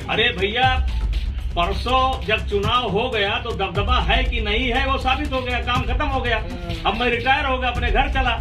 अरे भैया, परसों जब चुनाव हो गया तो दबदबा है कि नहीं है वो साबित हो गया, काम खत्म हो गया। अब मैं रिटायर हो गया, अपने घर चला।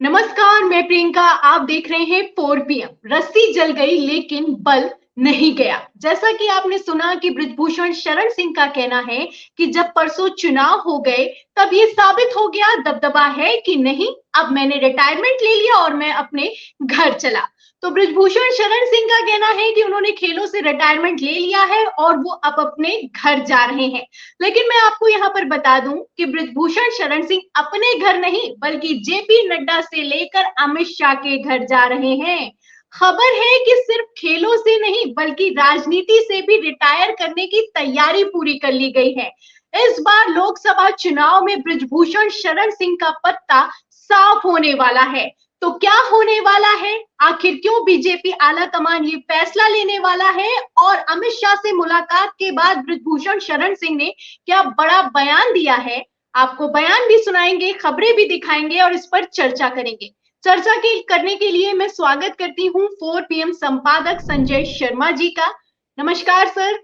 नमस्कार, मैं प्रियंका। आप देख रहे हैं 4 PM। रस्सी जल गई लेकिन बल नहीं गया। जैसा कि आपने सुना कि बृजभूषण शरण सिंह का कहना है कि जब परसों चुनाव हो गए तब ये साबित हो गया दबदबा है कि नहीं। अब मैंने रिटायरमेंट ले लिया और मैं अपने घर चला। तो बृजभूषण शरण सिंह का कहना है कि उन्होंने खेलों से रिटायरमेंट ले लिया है और वो अब अपने घर जा रहे हैं। लेकिन मैं आपको यहाँ पर बता दूं कि बृजभूषण शरण सिंह अपने घर नहीं बल्कि जेपी नड्डा से लेकर अमित शाह के घर जा रहे हैं। खबर है कि सिर्फ खेलों से नहीं बल्कि राजनीति से भी रिटायर करने की तैयारी पूरी कर ली गई है। इस बार लोकसभा चुनाव में बृजभूषण शरण सिंह का पत्ता साफ होने वाला है। तो क्या होने वाला है, आखिर क्यों बीजेपी आला कमान ये फैसला लेने वाला है और अमित शाह से मुलाकात के बाद बृजभूषण शरण सिंह ने क्या बड़ा बयान दिया है, आपको बयान भी सुनाएंगे, खबरें भी दिखाएंगे और इस पर चर्चा करेंगे। चर्चा करने के लिए मैं स्वागत करती हूँ 4 PM संपादक संजय शर्मा जी का। नमस्कार सर।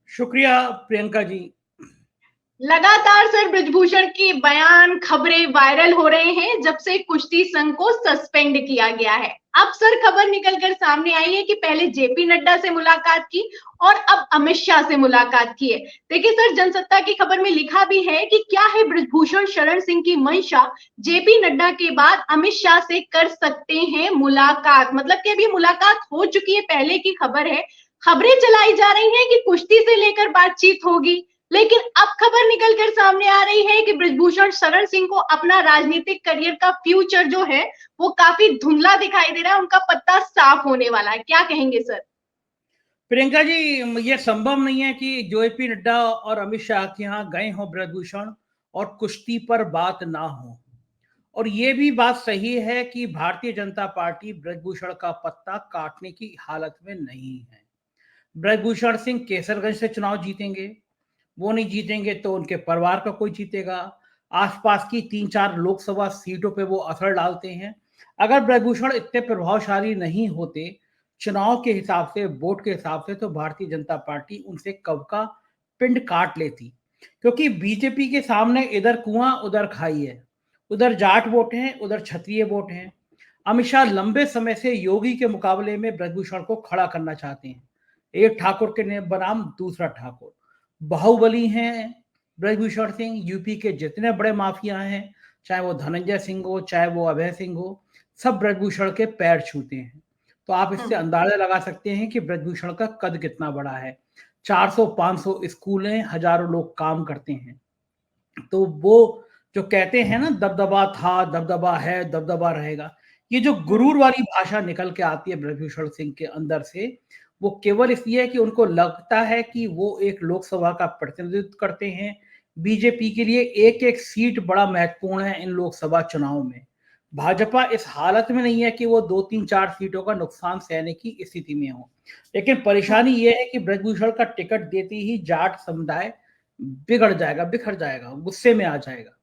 शुक्रिया प्रियंका जी। लगातार सर बृजभूषण की बयान खबरें वायरल हो रहे हैं जब से कुश्ती संघ को सस्पेंड किया गया है। अब सर खबर निकलकर सामने आई है कि पहले जेपी नड्डा से मुलाकात की और अब अमित शाह से मुलाकात की है। देखिए सर, जनसत्ता की खबर में लिखा भी है कि क्या है बृजभूषण शरण सिंह की मंशा, जेपी नड्डा के बाद अमित शाह से कर सकते हैं मुलाकात। मतलब कि अभी मुलाकात हो चुकी है, पहले की खबर है। खबरें चलाई जा रही हैं कि कुश्ती से लेकर बातचीत होगी, लेकिन अब खबर निकलकर सामने आ रही है कि बृजभूषण शरण सिंह को अपना राजनीतिक करियर का फ्यूचर जो है वो काफी धुंधला दिखाई दे रहा है, उनका पत्ता साफ होने वाला है। क्या कहेंगे सर? प्रियंका जी, ये संभव नहीं है कि जेपी नड्डा और अमित शाह के यहाँ गए हों बृजभूषण और कुश्ती पर बात ना हो। और ये भी बात सही है कि भारतीय जनता पार्टी बृजभूषण का पत्ता काटने की हालत में नहीं है। बृजभूषण सिंह केसरगंज से चुनाव जीतेंगे, वो नहीं जीतेंगे तो उनके परिवार का कोई जीतेगा। आसपास की 3-4 लोकसभा सीटों पे वो असर डालते हैं। अगर बृजभूषण इतने प्रभावशाली नहीं होते चुनाव के हिसाब से, वोट के हिसाब से, तो भारतीय जनता पार्टी उनसे कब का पिंड काट लेती। क्योंकि बीजेपी के सामने इधर कुआं उधर खाई है, उधर जाट वोट हैं, उधर क्षत्रिय वोट हैं। अमित शाह लंबे समय से योगी के मुकाबले में बृजभूषण को खड़ा करना चाहते हैं। एक ठाकुर के बनाम दूसरा ठाकुर, बाहुबली हैं बृजभूषण सिंह। यूपी के जितने बड़े माफिया हैं, चाहे वो धनंजय सिंह हो, चाहे वो अभय सिंह हो, सब बृजभूषण के पैर छूते हैं। तो आप इससे अंदाजा लगा सकते हैं कि बृजभूषण का कद कितना बड़ा है। 400-500 स्कूल हैं, हजारों लोग काम करते हैं। तो वो जो कहते हैं ना, दबदबा था, दबदबा है, दबदबा रहेगा, ये जो गुरूर वाली भाषा निकल के आती है बृजभूषण सिंह के अंदर से, वो केवल इसलिए है कि उनको लगता है कि वो एक लोकसभा का प्रतिनिधित्व करते हैं। बीजेपी के लिए एक एक सीट बड़ा महत्वपूर्ण है इन लोकसभा चुनाव में। भाजपा इस हालत में नहीं है कि वो 2-3-4 सीटों का नुकसान सहने की स्थिति में हो। लेकिन परेशानी ये है कि बृजभूषण का टिकट देते ही जाट समुदाय बिगड़ जाएगा, बिखर जाएगा, गुस्से में आ जाएगा।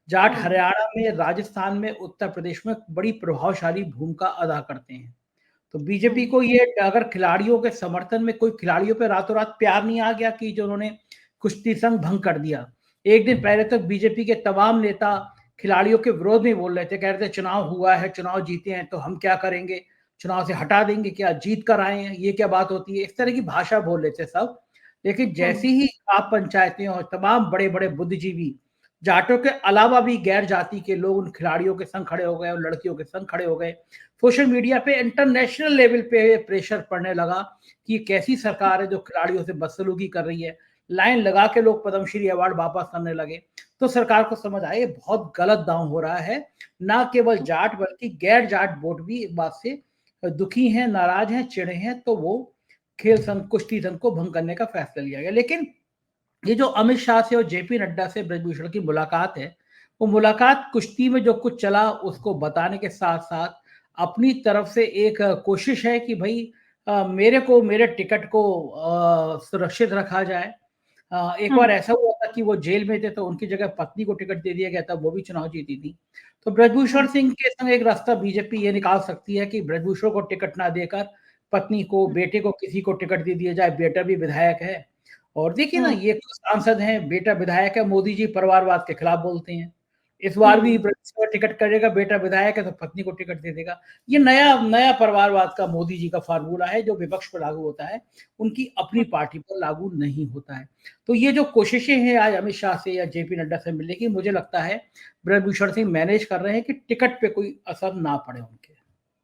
जाट हरियाणा में, राजस्थान में, उत्तर प्रदेश में बड़ी प्रभावशाली भूमिका अदा करते हैं। तो बीजेपी को ये, अगर खिलाड़ियों के समर्थन में कोई खिलाड़ियों पे रातों रात प्यार नहीं आ गया कि जो उन्होंने कुश्ती संघ भंग कर दिया। एक दिन पहले तक बीजेपी के तमाम नेता खिलाड़ियों के विरोध में बोल रहे थे, कह रहे थे चुनाव हुआ है, चुनाव जीते हैं तो हम क्या करेंगे, चुनाव से हटा देंगे क्या, जीत कर आए हैं, ये क्या बात होती है, इस तरह की भाषा बोल रहे थे सब। लेकिन जैसी ही आप पंचायतें और तमाम बड़े बड़े बुद्धिजीवी, जाटों के अलावा भी गैर जाति के लोग उन खिलाड़ियों के संग खड़े हो गए और लड़कियों के संग खड़े हो गए, सोशल मीडिया पे इंटरनेशनल लेवल पे प्रेशर पड़ने लगा कि ये कैसी सरकार है जो खिलाड़ियों से बदसलूकी कर रही है। लाइन लगा के लोग पद्मश्री अवार्ड वापस करने लगे। तो सरकार को समझ आए बहुत गलत दांव हो रहा है। ना केवल जाट बल्कि गैर जाट वोट भी इस बात से दुखी हैं, नाराज हैं, चिढ़े हैं। तो वो खेल संघ, कुश्ती संघ को भंग करने का फैसला लिया गया। लेकिन ये जो अमित शाह से और जेपी नड्डा से बृजभूषण की मुलाकात है, वो मुलाकात कुश्ती में जो कुछ चला उसको बताने के साथ साथ अपनी तरफ से एक कोशिश है कि भाई मेरे टिकट को सुरक्षित रखा जाए। एक बार ऐसा हुआ था कि वो जेल में थे तो उनकी जगह पत्नी को टिकट दे दिया गया था, वो भी चुनाव जीती थी। तो ब्रजभूषण सिंह के संग एक रास्ता बीजेपी ये निकाल सकती है कि ब्रजभूषण को टिकट ना देकर पत्नी को, बेटे को, किसी को टिकट दे दिया जाए। बेटा भी विधायक है और देखिए ना, ये सांसद हैं, बेटा विधायक है। मोदी जी परिवारवाद के खिलाफ बोलते हैं। इस बार भी ब्रजभूषण टिकट करेगा, बेटा विधायक है तो पत्नी को टिकट दे देगा। ये नया परिवारवाद का मोदी जी का फार्मूला है जो विपक्ष पर लागू होता है, उनकी अपनी पार्टी पर लागू नहीं होता है। तो ये जो कोशिशें हैं आज अमित शाह से या जेपी नड्डा से मिलने की, मुझे लगता है ब्रजभूषण सिंह मैनेज कर रहे हैं कि टिकट पे कोई असर ना पड़े उनके।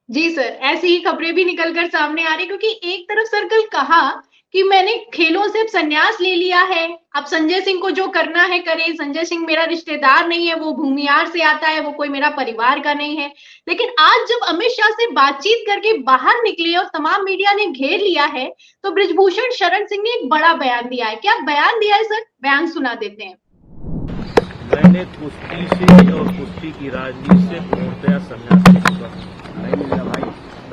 जी सर, ऐसी ही खबरें भी निकलकर सामने आ रही, क्योंकि एक तरफ सर कल कहा कि मैंने खेलों से संन्यास ले लिया है, अब संजय सिंह को जो करना है करे, संजय सिंह मेरा रिश्तेदार नहीं है, वो भूमिहार से आता है, वो कोई मेरा परिवार का नहीं है। लेकिन आज जब अमित शाह से बातचीत करके बाहर निकले और तमाम मीडिया ने घेर लिया है, तो ब्रिजभूषण शरण सिंह ने एक बड़ा बयान दिया है। क्या बयान दिया है सर? बयान सुना देते हैं। मैंने कुश्ती से और कुश्ती की राजनीति से पूर्णतया संन्यास ले चुका हूं।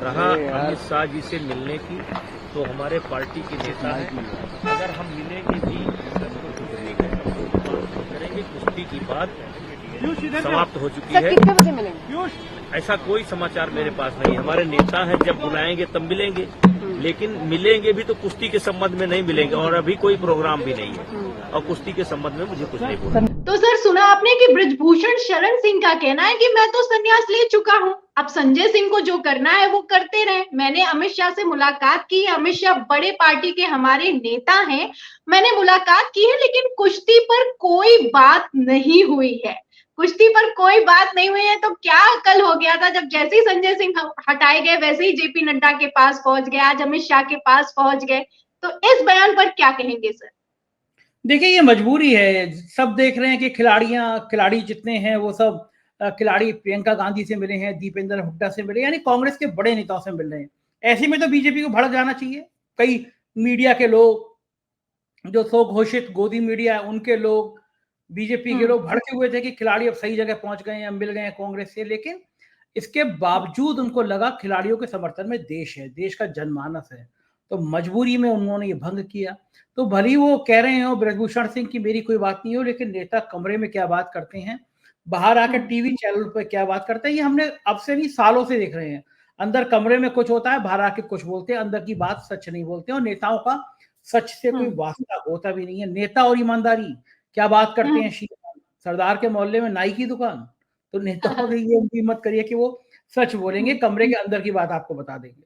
रहा अमित शाह जी से मिलने की, तो हमारे पार्टी के नेता हैं, अगर हम मिलेंगे भी तो करेंगे। कुश्ती की बात समाप्त हो चुकी है। कितने बजे मिलेंगे? ऐसा कोई समाचार मेरे पास नहीं। हमारे नेता हैं, जब बुलाएंगे तब मिलेंगे, लेकिन मिलेंगे भी तो कुश्ती के संबंध में नहीं मिलेंगे, और अभी कोई प्रोग्राम भी नहीं है और कुश्ती के संबंध में मुझे कुछ नहीं बोलना। तो सर सुना आपने कि ब्रिजभूषण शरण सिंह का कहना है कि मैं तो संन्यास ले चुका हूं, अब संजय सिंह को जो करना है वो करते रहे। मैंने अमित शाह से मुलाकात की, अमित शाह बड़े पार्टी के हमारे नेता हैं, मैंने मुलाकात की है, लेकिन कुश्ती पर कोई बात नहीं हुई है। कुश्ती पर कोई बात नहीं हुई है, तो क्या कल हो गया था जब जैसे ही संजय सिंह हटाए गए वैसे ही जेपी नड्डा के पास पहुंच गए, आज अमित शाह के पास पहुंच गए, तो इस बयान पर क्या कहेंगे सर? देखिए, ये मजबूरी है। सब देख रहे हैं कि खिलाड़ी जितने हैं वो सब खिलाड़ी प्रियंका गांधी से मिले हैं, दीपेंद्र हुड्डा से मिले, यानी कांग्रेस के बड़े नेताओं से मिल रहे हैं। ऐसे में तो बीजेपी को भड़क जाना चाहिए। कई मीडिया के लोग, जो सो घोषित गोदी मीडिया है, उनके लोग, बीजेपी के लोग भड़के हुए थे कि खिलाड़ी अब सही जगह पहुंच गए हैं, मिल गए हैं कांग्रेस से। लेकिन इसके बावजूद उनको लगा खिलाड़ियों के समर्थन में देश है, देश का जनमानस है, तो मजबूरी में उन्होंने ये भंग किया। तो भले ही वो कह रहे हो ब्रजभूषण सिंह की मेरी कोई बात नहीं हो, लेकिन नेता कमरे में क्या बात करते हैं, बाहर आकर टीवी चैनल पर क्या बात करते हैं, ये हमने अब से नहीं सालों से देख रहे हैं। अंदर कमरे में कुछ होता है, बाहर आके कुछ बोलते हैं, अंदर की बात सच नहीं बोलते, और नेताओं का सच से कोई वास्ता होता भी नहीं है। नेता और ईमानदारी क्या बात करते हैं, सरदार के मोहल्ले में नाई की दुकान। तो नेताओं की ये उम्मीद मत करिए कि वो सच बोलेंगे, कमरे के अंदर की बात आपको बता देंगे।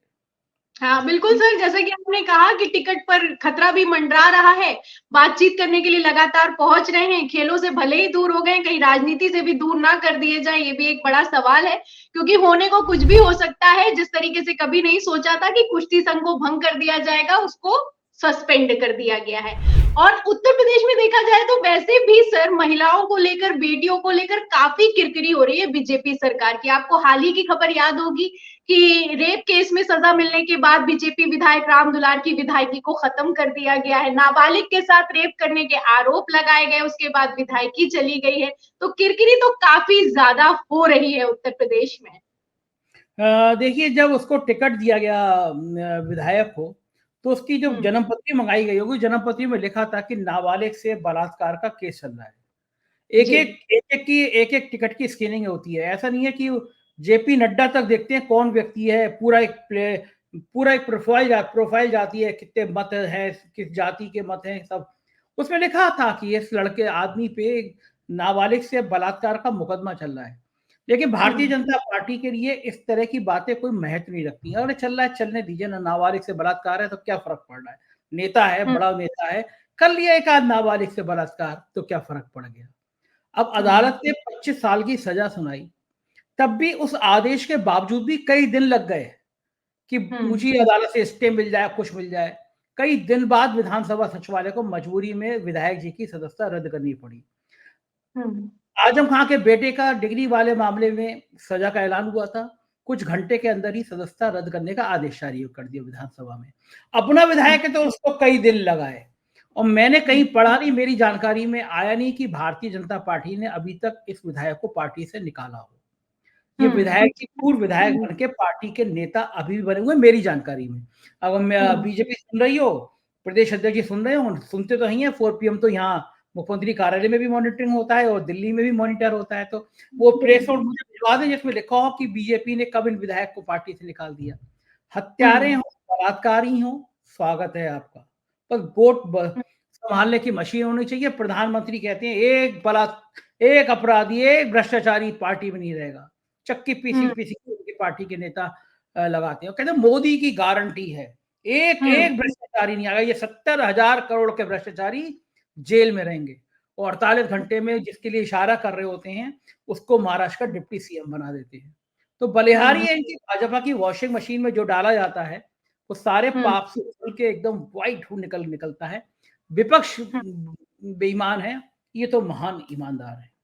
हाँ बिल्कुल सर, जैसे कि आपने कहा कि टिकट पर खतरा भी मंडरा रहा है, बातचीत करने के लिए लगातार पहुंच रहे हैं, खेलों से भले ही दूर हो गए, कहीं राजनीति से भी दूर ना कर दिए जाए, ये भी एक बड़ा सवाल है, क्योंकि होने को कुछ भी हो सकता है। जिस तरीके से कभी नहीं सोचा था कि कुश्ती संघ को भंग कर दिया जाएगा, उसको सस्पेंड कर दिया गया है। और उत्तर प्रदेश में देखा जाए तो वैसे भी सर महिलाओं को लेकर, बेटियों को लेकर काफी किरकिरी हो रही है बीजेपी सरकार की। आपको हाल ही की खबर याद होगी कि रेप केस में सजा मिलने के बाद बीजेपी विधायक राम दुलार की विधायकी को खत्म कर दिया गया है। नाबालिग के साथ रेप करने के आरोप लगाए गए, उसके बाद विधायकी चली गई है। तो किरकिरी तो काफी ज्यादा हो रही है उत्तर प्रदेश में। देखिए, जब उसको टिकट दिया गया विधायक को, तो उसकी जो जन्मपत्री मंगाई गई होगी, जन्मपत्री में लिखा था कि नाबालिग से बलात्कार का केस चल रहा है। एक एक टिकट की स्क्रीनिंग होती है। ऐसा नहीं है कि जेपी नड्डा तक देखते हैं कौन व्यक्ति है, पूरा एक प्रोफाइल जाती है, कितने मत हैं, किस जाति के मत हैं, सब उसमें लिखा था कि इस लड़के आदमी पे नाबालिग से बलात्कार का मुकदमा चल रहा है। लेकिन भारतीय जनता पार्टी के लिए इस तरह की बातें कोई महत्व नहीं रखती है। और चल रहा है, चलने दीजिए ना, नाबालिग से बलात्कार है तो क्या फर्क पड़ रहा है, नेता है, बड़ा नेता है, कर लिया एक आध नाबालिग से बलात्कार तो क्या फर्क पड़ गया। अब अदालत ने 25 साल की सजा सुनाई, तब भी उस आदेश के बावजूद भी कई दिन लग गए कि ऊंची अदालत से स्टे मिल जाए, कुछ मिल जाए। कई दिन बाद विधानसभा सचिवालय को मजबूरी में विधायक जी की सदस्यता रद्द करनी पड़ी। आजम खां के बेटे का डिग्री वाले मामले में सजा का ऐलान हुआ था, कुछ घंटे के अंदर ही सदस्यता रद्द करने का आदेश जारी कर दिया विधानसभा में। अपना विधायक है तो उसको कई दिन लगाए, और मैंने कहीं पढ़ा नहीं, मेरी जानकारी में आया नहीं कि भारतीय जनता पार्टी ने अभी तक इस विधायक को पार्टी से निकाला हो। ये विधायक की पूर्व विधायक बन के पार्टी के नेता अभी भी बने हुए मेरी जानकारी में। अगर मैं बीजेपी सुन रही हो, प्रदेश अध्यक्ष जी सुन रहे हो, सुनते तो ही है, 4 PM तो यहाँ मुख्यमंत्री कार्यालय में भी मॉनिटरिंग होता है और दिल्ली में भी मॉनिटर होता है। तो वो प्रेस नोट मुझे भिजवा दें जिसमें लिखा हो कि बीजेपी ने कब इन विधायक को पार्टी से निकाल दिया। हत्यारे हो, बलात्कारी हो, स्वागत है आपका, पर वोट संभालने की मशीन होनी चाहिए। प्रधानमंत्री कहते हैं एक अपराधी, एक भ्रष्टाचारी पार्टी में नहीं रहेगा। चक्की पीसी पीसी उनकी पार्टी के नेता लगाते हैं, कहते हैं मोदी की गारंटी है, एक भ्रष्टाचारी नहीं आएगा। ये 70,000 करोड़ के भ्रष्टाचारी जेल में रहेंगे और 48 घंटे में जिसके लिए इशारा कर रहे होते हैं उसको महाराष्ट्र का डिप्टी सीएम बना देते हैं। तो बलिहारी है इनकी भाजपा की वॉशिंग मशीन में जो डाला जाता है वो सारे पाप से उछल के एकदम व्हाइट निकलता है। विपक्ष बेईमान है, ये तो महान ईमानदार है।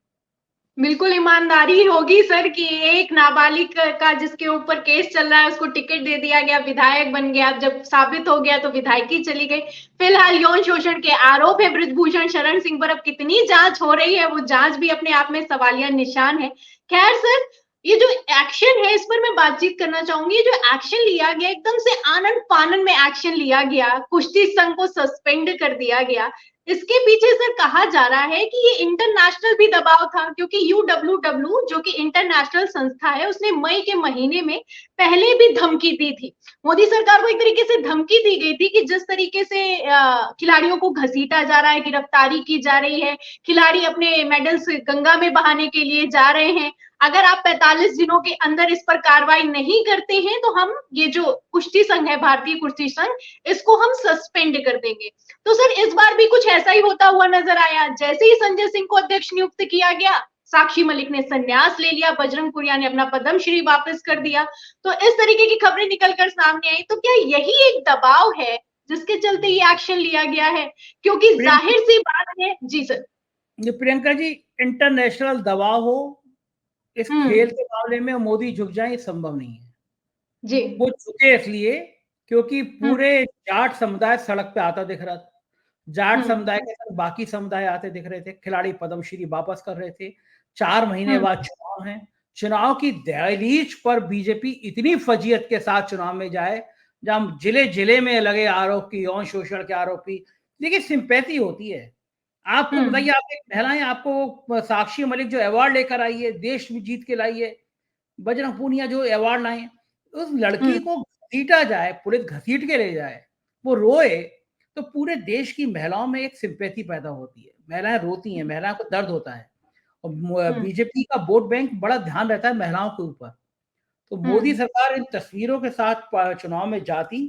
बिल्कुल ईमानदारी होगी सर कि एक नाबालिग का जिसके ऊपर केस चल रहा है उसको टिकट दे दिया गया, विधायक बन गया, जब साबित हो गया तो विधायकी चली गई। फिलहाल यौन शोषण के आरोप है बृजभूषण शरण सिंह पर, अब कितनी जांच हो रही है वो जांच भी अपने आप में सवालिया निशान है। खैर सर, ये जो एक्शन है इस पर मैं बातचीत करना चाहूंगी। जो एक्शन लिया गया, एकदम से आनन फानन में एक्शन लिया गया, कुश्ती संघ को सस्पेंड कर दिया गया, इसके पीछे सर कहा जा रहा है कि ये इंटरनेशनल भी दबाव था, क्योंकि UWW जो कि इंटरनेशनल संस्था है उसने मई के महीने में पहले भी धमकी दी थी। मोदी सरकार को एक तरीके से धमकी दी गई थी कि जिस तरीके से खिलाड़ियों को घसीटा जा रहा है, गिरफ्तारी की जा रही है, खिलाड़ी अपने मेडल्स गंगा में बहाने के लिए जा रहे हैं, अगर आप 45 दिनों के अंदर इस पर कार्रवाई नहीं करते हैं तो हम ये जो कुश्ती संघ है, भारतीय कुश्ती संघ, इसको हम सस्पेंड कर देंगे। तो सर इस बार भी कुछ ऐसा ही होता हुआ नजर आया। जैसे ही संजय सिंह को अध्यक्ष नियुक्त किया गया, साक्षी मलिक ने संन्यास ले लिया, बजरंग पुनिया ने अपना पद्मश्री वापस कर दिया। तो इस तरीके की खबरें निकलकर सामने आई। तो क्या यही एक दबाव है जिसके चलते ये एक्शन लिया गया है? क्योंकि जाहिर सी बात है। जी सर। प्रियंका जी, इंटरनेशनल दबाव हो इस खेल के मामले में मोदी झुक जाए, ये संभव नहीं है जी। वो झुके इसलिए क्योंकि पूरे जाट समुदाय सड़क पे आता दिख रहा था। जाट समुदाय के साथ बाकी समुदाय आते दिख रहे थे। खिलाड़ी पद्मश्री वापस कर रहे थे। 4 महीने बाद चुनाव है। चुनाव की दहलीज पर बीजेपी इतनी फजीयत के साथ चुनाव में जाए, जहां जिले जिले में लगे आरोप की, यौन शोषण के आरोपी, देखिए सिंपैथी होती है। आपको बताइए, आप एक महिला हैं, आपको साक्षी मलिक जो अवार्ड लेकर आई है, देश में जीत के लाई है, बजरंग पूनिया जो अवार्ड लाए, उस लड़की को घसीटा जाए, पुलिस घसीट के ले जाए, वो रोए, तो पूरे देश की महिलाओं में एक सिंपैथी पैदा होती है। महिलाएं रोती हैं, महिलाओं को दर्द होता है। और बीजेपी का वोट बैंक बड़ा ध्यान रहता है महिलाओं के ऊपर। तो मोदी सरकार इन तस्वीरों के साथ चुनाव में जाती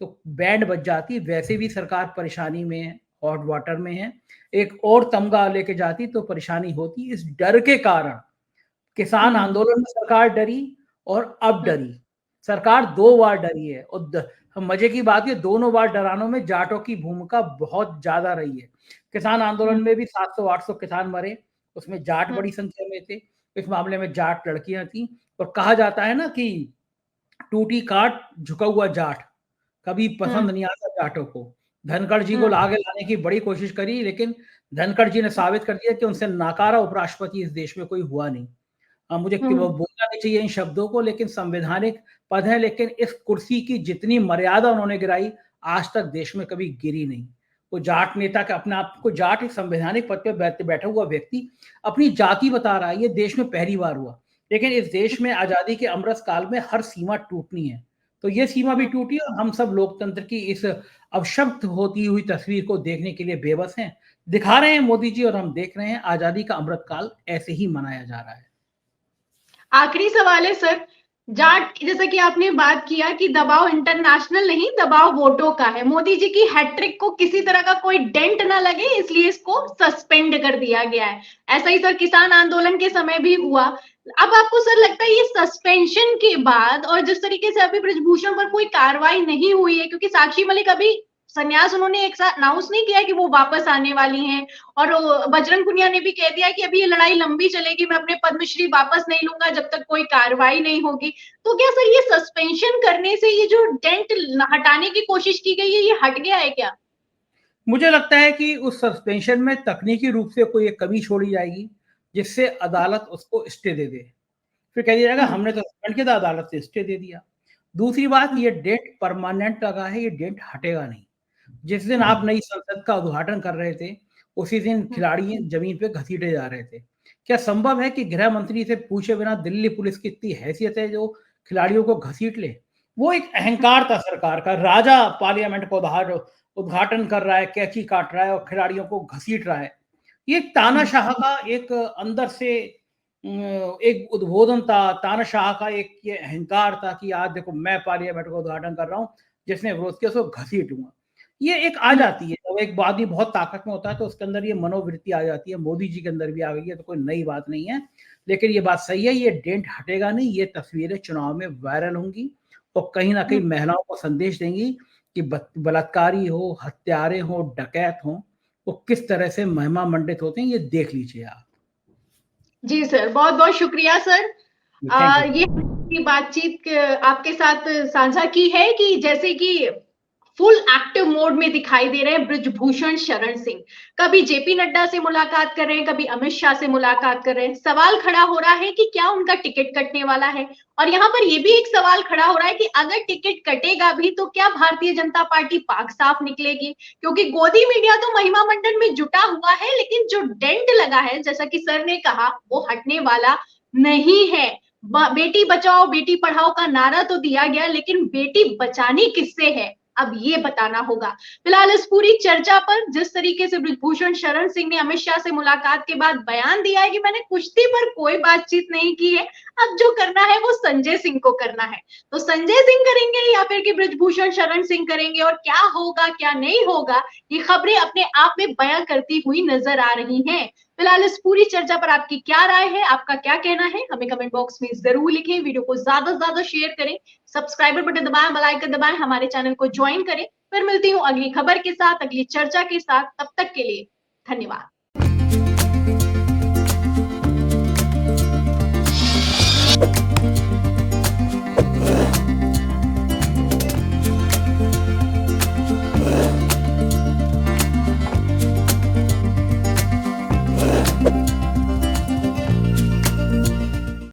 तो बैंड बज जाती। वैसे भी सरकार परेशानी में है, हॉट वाटर में है, एक और तमगा लेके जाती तो परेशानी होती। इस डर के कारण किसान आंदोलन में सरकार डरी और अब डरी। सरकार 2 बार डरी है और मजे की बात है, दोनों बार डरानों में जाटों की भूमिका बहुत ज्यादा रही है। किसान आंदोलन में भी 700-800 किसान मरे, उसमें जाट बड़ी संख्या में थे। इस मामले में जाट लड़कियां थी। और कहा जाता है ना कि टूटी काट झुका हुआ जाट कभी पसंद नहीं आता जाटों को। धनखड़ जी को आगे लाने की बड़ी कोशिश करी, लेकिन धनखड़ जी ने साबित कर दिया कि उनसे नाकारा उपराष्ट्रपति इस देश में कोई हुआ नहीं। मुझे बोलना नहीं चाहिए इन शब्दों को, लेकिन संवैधानिक पद है, लेकिन इस कुर्सी की जितनी मर्यादा उन्होंने गिराई आज तक देश में कभी गिरी नहीं। वो जाट नेता के अपने आप को जाट एक संवैधानिक पद पर बैठा हुआ व्यक्ति अपनी जाति बता रहा है, ये देश में पहली बार हुआ। लेकिन इस देश में आजादी के अमृत काल में हर सीमा टूटनी है, तो ये सीमा भी टूटी और हम सब लोकतंत्र की इस अवशब्द होती हुई तस्वीर को देखने के लिए बेबस हैं। दिखा रहे हैं मोदी जी और हम देख रहे हैं आजादी का अमृत काल ऐसे ही मनाया जा रहा है। आखिरी सवाल है सर, जाट जैसा कि आपने बात किया कि दबाव इंटरनेशनल नहीं, दबाव वोटों का है। मोदी जी की हैट्रिक को किसी तरह का कोई डेंट ना लगे, इसलिए इसको सस्पेंड कर दिया गया है। ऐसा ही सर किसान आंदोलन के समय भी हुआ। अब आपको सर लगता है ये सस्पेंशन के बाद और जिस तरीके से अभी बृजभूषण पर कोई कार्रवाई नहीं हुई है, क्योंकि साक्षी मलिक अभी संन्यास उन्होंने एक साथ अनाउंस नहीं किया कि वो वापस आने वाली हैं, और बजरंग पुनिया ने भी कह दिया कि अभी ये लड़ाई लंबी चलेगी, मैं अपने पद्मश्री वापस नहीं लूंगा जब तक कोई कार्रवाई नहीं होगी। तो क्या सर ये सस्पेंशन करने से ये जो डेंट हटाने की कोशिश की गई है, ये हट गया है क्या? मुझे लगता है कि उस सस्पेंशन में तकनीकी रूप से कोई एक कमी छोड़ी जाएगी जिससे अदालत उसको स्टे दे दे। फिर कह दिया जाएगा हमने तो सस्पेंड किया था, अदालत ने स्टे दे दिया। दूसरी बात, ये डेंट परमानेंट लगा है, ये डेंट हटेगा नहीं। जिस दिन आप नई संसद का उद्घाटन कर रहे थे उसी दिन खिलाड़ी जमीन पे घसीटे जा रहे थे। क्या संभव है कि गृह मंत्री से पूछे बिना दिल्ली पुलिस की इतनी हैसियत है जो खिलाड़ियों को घसीट ले? वो एक अहंकार था सरकार का। राजा पार्लियामेंट का उद्घाटन कर रहा है, कैंची काट रहा है और खिलाड़ियों को घसीट रहा है। ये तानाशाह का एक अंदर से एक उद्बोधन था, तानाशाह का एक ये अहंकार था कि आज देखो मैं पार्लियामेंट का उद्घाटन कर रहा हूँ, जिसने विरोध किया उसको घसीटूंगा। ये एक आ जाती है, जब एक आदमी बहुत ताकत में होता है तो उसके अंदर ये मनोवृत्ति आ जाती है। मोदी जी के अंदर भी आ गई है, तो कोई नई बात नहीं है। लेकिन ये बात सही है, ये डेंट हटेगा नहीं। ये तस्वीरें चुनाव में वायरल होंगी और कहीं ना कहीं महिलाओं को संदेश देंगी कि बलात्कारी हो, हत्यारे हो, डकैत हो, वो किस तरह से महिमा मंडित होते हैं, ये देख लीजिए आप। जी सर, बहुत बहुत शुक्रिया सर। ये बातचीत आपके साथ साझा की है कि जैसे कि फुल एक्टिव मोड में दिखाई दे रहे हैं बृजभूषण शरण सिंह। कभी जेपी नड्डा से मुलाकात कर रहे हैं, कभी अमित शाह से मुलाकात कर रहे हैं। सवाल खड़ा हो रहा है कि क्या उनका टिकट कटने वाला है, और यहाँ पर यह भी एक सवाल खड़ा हो रहा है कि अगर टिकट कटेगा भी तो क्या भारतीय जनता पार्टी पाक साफ निकलेगी? क्योंकि गोदी मीडिया तो महिमा मंडन में जुटा हुआ है, लेकिन जो डेंट लगा है, जैसा कि सर ने कहा, वो हटने वाला नहीं है। बेटी बचाओ बेटी पढ़ाओ का नारा तो दिया गया, लेकिन बेटी बचानी किससे है, अब ये बताना होगा। फिलहाल इस पूरी चर्चा पर जिस तरीके से बृजभूषण शरण सिंह ने अमित शाह से मुलाकात के बाद बयान दिया है कि मैंने कुश्ती पर कोई बातचीत नहीं की है, अब जो करना है वो संजय सिंह को करना है, तो संजय सिंह करेंगे या फिर कि बृजभूषण शरण सिंह करेंगे, और क्या होगा क्या नहीं होगा, ये खबरें अपने आप में बयां करती हुई नजर आ रही हैं। फिलहाल इस पूरी चर्चा पर आपकी क्या राय है, आपका क्या कहना है, हमें कमेंट बॉक्स में जरूर लिखें। वीडियो को ज्यादा से ज्यादा शेयर करें, सब्सक्राइबर बटन दबाएं, बेल आइकन दबाएं, हमारे चैनल को ज्वाइन करें। फिर मिलती हूँ अगली खबर के साथ, अगली चर्चा के साथ। तब तक के लिए धन्यवाद।